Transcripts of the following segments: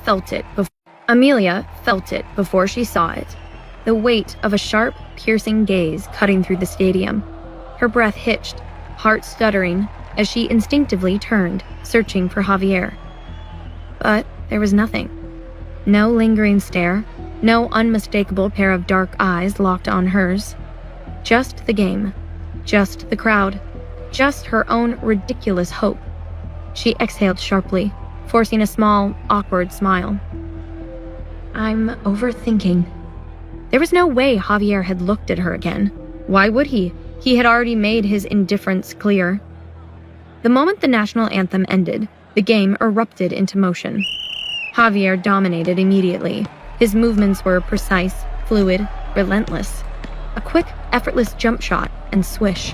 felt it before she saw it. The weight of a sharp, piercing gaze cutting through the stadium. Her breath hitched, heart stuttering, as she instinctively turned, searching for Javier. But there was nothing. No lingering stare, no unmistakable pair of dark eyes locked on hers. Just the game, just the crowd, just her own ridiculous hope. She exhaled sharply, forcing a small, awkward smile. I'm overthinking. There was no way Javier had looked at her again. Why would he? He had already made his indifference clear. The moment the national anthem ended, the game erupted into motion. Javier dominated immediately. His movements were precise, fluid, relentless. A quick, effortless jump shot and swish.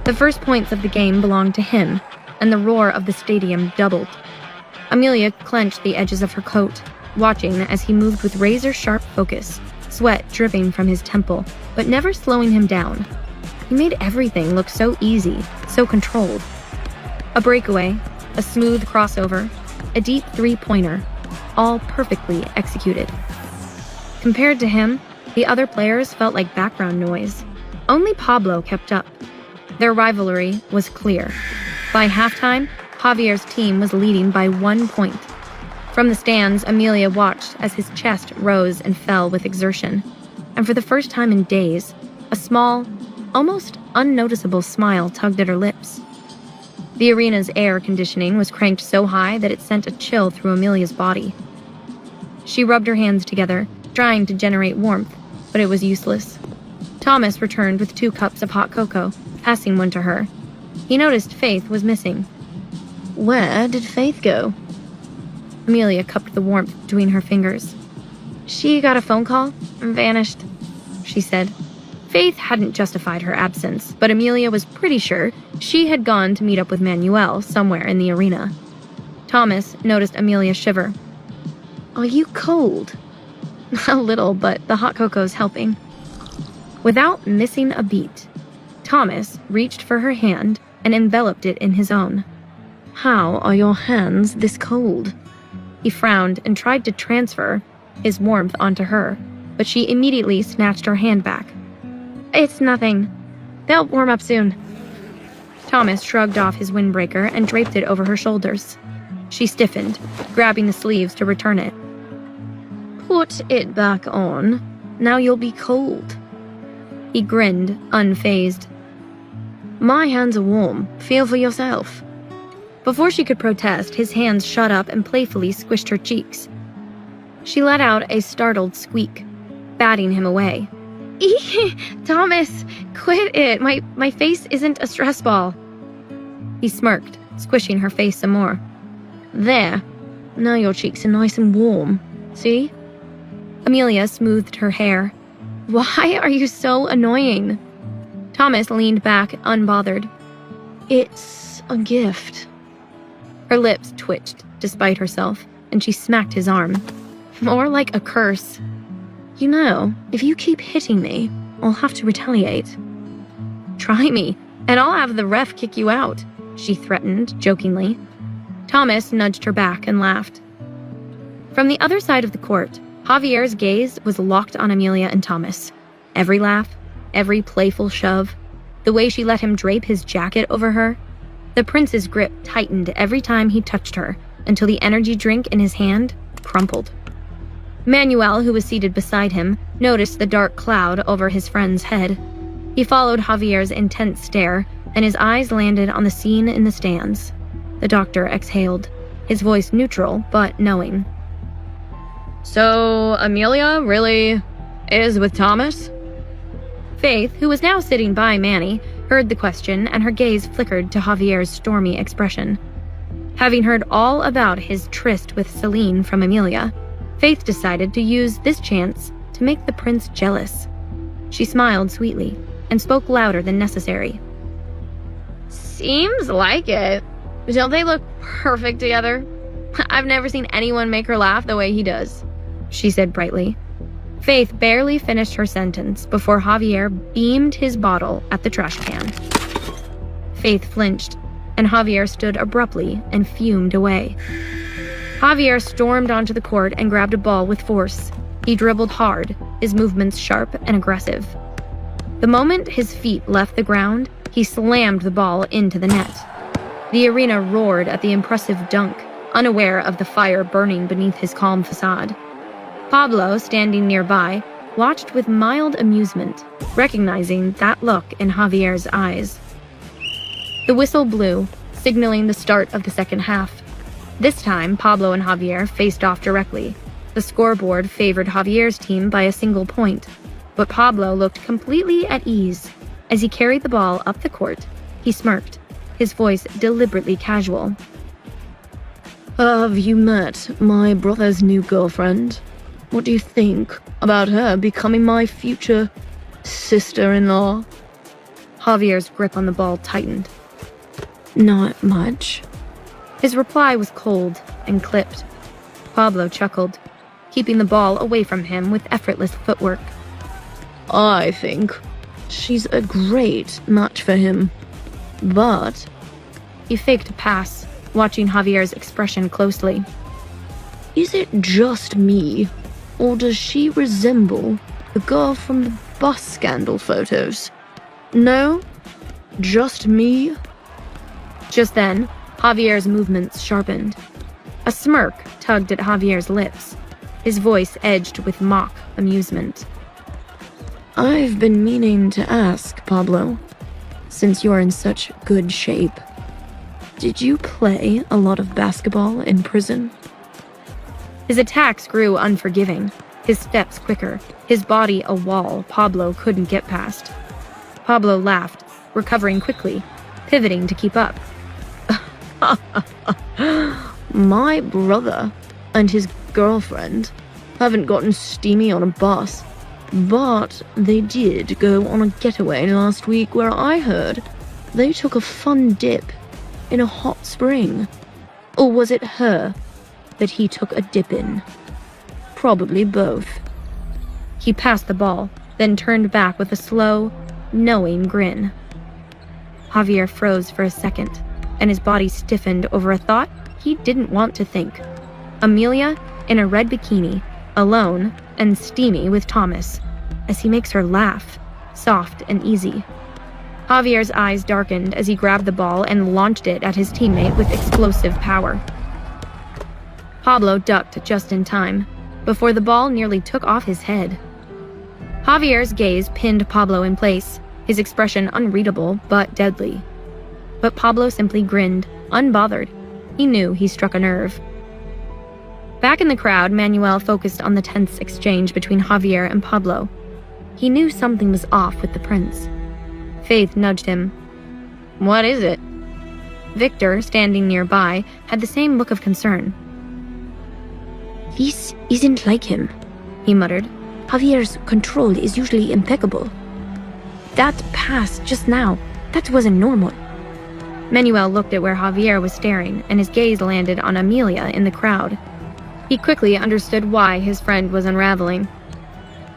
The first points of the game belonged to him, and the roar of the stadium doubled. Amelia clenched the edges of her coat, watching as he moved with razor-sharp focus, sweat dripping from his temple, but never slowing him down. He made everything look so easy, so controlled. A breakaway, a smooth crossover, a deep three-pointer, all perfectly executed. Compared to him, the other players felt like background noise. Only Pablo kept up. Their rivalry was clear. By halftime, Javier's team was leading by 1 point. From the stands, Amelia watched as his chest rose and fell with exertion, and for the first time in days, a small, almost unnoticeable smile tugged at her lips. The arena's air conditioning was cranked so high that it sent a chill through Amelia's body. She rubbed her hands together, trying to generate warmth, but it was useless. Thomas returned with 2 cups of hot cocoa, passing one to her. He noticed Faith was missing. Where did Faith go? Amelia cupped the warmth between her fingers. She got a phone call and vanished, she said. Faith hadn't justified her absence, but Amelia was pretty sure she had gone to meet up with Manuel somewhere in the arena. Thomas noticed Amelia shiver. Are you cold? A little, but the hot cocoa's helping. Without missing a beat, Thomas reached for her hand and enveloped it in his own. How are your hands this cold? He frowned and tried to transfer his warmth onto her, but she immediately snatched her hand back. It's nothing. They'll warm up soon. Thomas shrugged off his windbreaker and draped it over her shoulders. She stiffened, grabbing the sleeves to return it. Put it back on. Now you'll be cold. He grinned, unfazed. My hands are warm. Feel for yourself. Before she could protest, his hands shot up and playfully squished her cheeks. She let out a startled squeak, batting him away. Thomas, quit it. My face isn't a stress ball. He smirked, squishing her face some more. There. Now your cheeks are nice and warm. See? Amelia smoothed her hair. Why are you so annoying? Thomas leaned back, unbothered. It's a gift. Her lips twitched, despite herself, and she smacked his arm. More like a curse. You know, if you keep hitting me, I'll have to retaliate. Try me, and I'll have the ref kick you out, she threatened, jokingly. Thomas nudged her back and laughed. From the other side of the court, Javier's gaze was locked on Amelia and Thomas. Every laugh, every playful shove, the way she let him drape his jacket over her. The prince's grip tightened every time he touched her, until the energy drink in his hand crumpled. Manuel, who was seated beside him, noticed the dark cloud over his friend's head. He followed Javier's intense stare, and his eyes landed on the scene in the stands. The doctor exhaled, his voice neutral but knowing. So, Amelia really is with Thomas? Faith, who was now sitting by Manny, heard the question, and her gaze flickered to Javier's stormy expression. Having heard all about his tryst with Celine from Amelia, Faith decided to use this chance to make the prince jealous. She smiled sweetly and spoke louder than necessary. Seems like it. Don't they look perfect together? I've never seen anyone make her laugh the way he does, she said brightly. Faith barely finished her sentence before Javier beamed his bottle at the trash can. Faith flinched, and Javier stood abruptly and fumed away. Javier stormed onto the court and grabbed a ball with force. He dribbled hard, his movements sharp and aggressive. The moment his feet left the ground, he slammed the ball into the net. The arena roared at the impressive dunk, unaware of the fire burning beneath his calm facade. Pablo, standing nearby, watched with mild amusement, recognizing that look in Javier's eyes. The whistle blew, signaling the start of the second half. This time, Pablo and Javier faced off directly. The scoreboard favored Javier's team by a single point, but Pablo looked completely at ease. As he carried the ball up the court, he smirked, his voice deliberately casual. Have you met my brother's new girlfriend? What do you think about her becoming my future sister-in-law? Javier's grip on the ball tightened. Not much. His reply was cold and clipped. Pablo chuckled, keeping the ball away from him with effortless footwork. I think she's a great match for him, but... He faked a pass, watching Javier's expression closely. Is it just me, or does she resemble the girl from the bus scandal photos? No? Just me? Just then, Javier's movements sharpened. A smirk tugged at Javier's lips, his voice edged with mock amusement. I've been meaning to ask, Pablo, since you're in such good shape. Did you play a lot of basketball in prison? His attacks grew unforgiving, his steps quicker, his body a wall Pablo couldn't get past. Pablo laughed, recovering quickly, pivoting to keep up. My brother and his girlfriend haven't gotten steamy on a bus, but they did go on a getaway last week where I heard they took a fun dip in a hot spring. Or was it her that he took a dip in? Probably both. He passed the ball, then turned back with a slow, knowing grin. Javier froze for a second, and his body stiffened over a thought he didn't want to think. Amelia in a red bikini, alone and steamy with Thomas, as he makes her laugh, soft and easy. Javier's eyes darkened as he grabbed the ball and launched it at his teammate with explosive power. Pablo ducked just in time, before the ball nearly took off his head. Javier's gaze pinned Pablo in place, his expression unreadable but deadly. But Pablo simply grinned, unbothered. He knew he struck a nerve. Back in the crowd, Manuel focused on the tense exchange between Javier and Pablo. He knew something was off with the prince. Faith nudged him. What is it? Victor, standing nearby, had the same look of concern. This isn't like him, he muttered. Javier's control is usually impeccable. That pass just now, that wasn't normal. Manuel looked at where Javier was staring, and his gaze landed on Amelia in the crowd. He quickly understood why his friend was unraveling.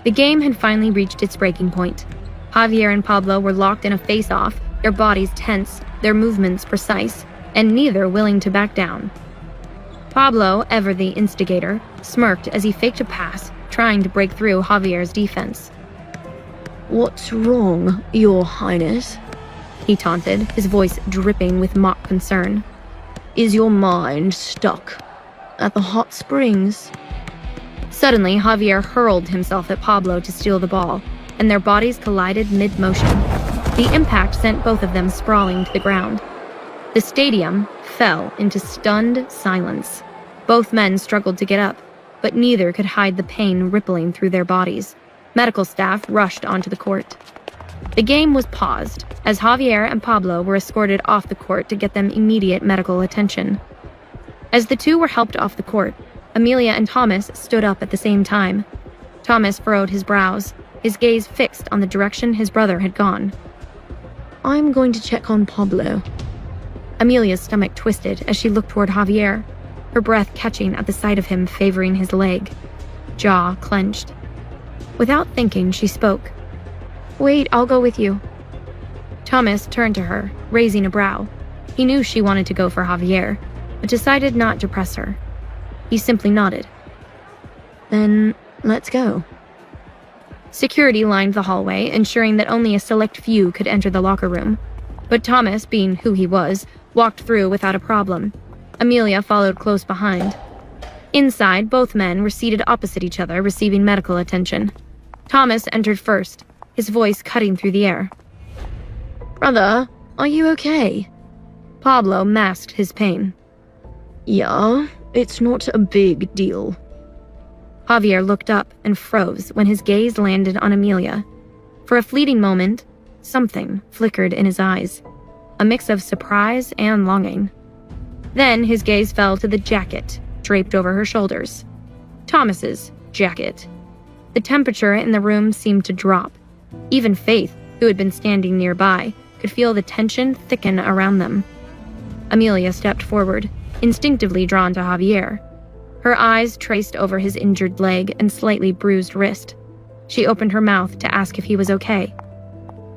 The game had finally reached its breaking point. Javier and Pablo were locked in a face-off, their bodies tense, their movements precise, and neither willing to back down. Pablo, ever the instigator, smirked as he faked a pass, trying to break through Javier's defense. What's wrong, Your Highness? He taunted, his voice dripping with mock concern. Is your mind stuck at the hot springs? Suddenly, Javier hurled himself at Pablo to steal the ball, and their bodies collided mid-motion. The impact sent both of them sprawling to the ground. The stadium fell into stunned silence. Both men struggled to get up, but neither could hide the pain rippling through their bodies. Medical staff rushed onto the court. The game was paused, as Javier and Pablo were escorted off the court to get them immediate medical attention. As the two were helped off the court, Amelia and Thomas stood up at the same time. Thomas furrowed his brows, his gaze fixed on the direction his brother had gone. I'm going to check on Pablo. Amelia's stomach twisted as she looked toward Javier, her breath catching at the sight of him favoring his leg. Jaw clenched. Without thinking, she spoke. Wait, I'll go with you. Thomas turned to her, raising a brow. He knew she wanted to go for Javier, but decided not to press her. He simply nodded. Then, let's go. Security lined the hallway, ensuring that only a select few could enter the locker room. But Thomas, being who he was, walked through without a problem. Amelia followed close behind. Inside, both men were seated opposite each other, receiving medical attention. Thomas entered first, his voice cutting through the air. Brother, are you okay? Pablo masked his pain. Yeah, it's not a big deal. Javier looked up and froze when his gaze landed on Amelia. For a fleeting moment, something flickered in his eyes, a mix of surprise and longing. Then his gaze fell to the jacket draped over her shoulders. Thomas's jacket. The temperature in the room seemed to drop. Even Faith, who had been standing nearby, could feel the tension thicken around them. Amelia stepped forward, instinctively drawn to Javier. Her eyes traced over his injured leg and slightly bruised wrist. She opened her mouth to ask if he was okay,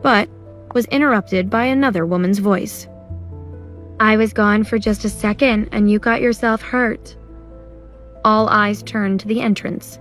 but was interrupted by another woman's voice. I was gone for just a second and you got yourself hurt. All eyes turned to the entrance.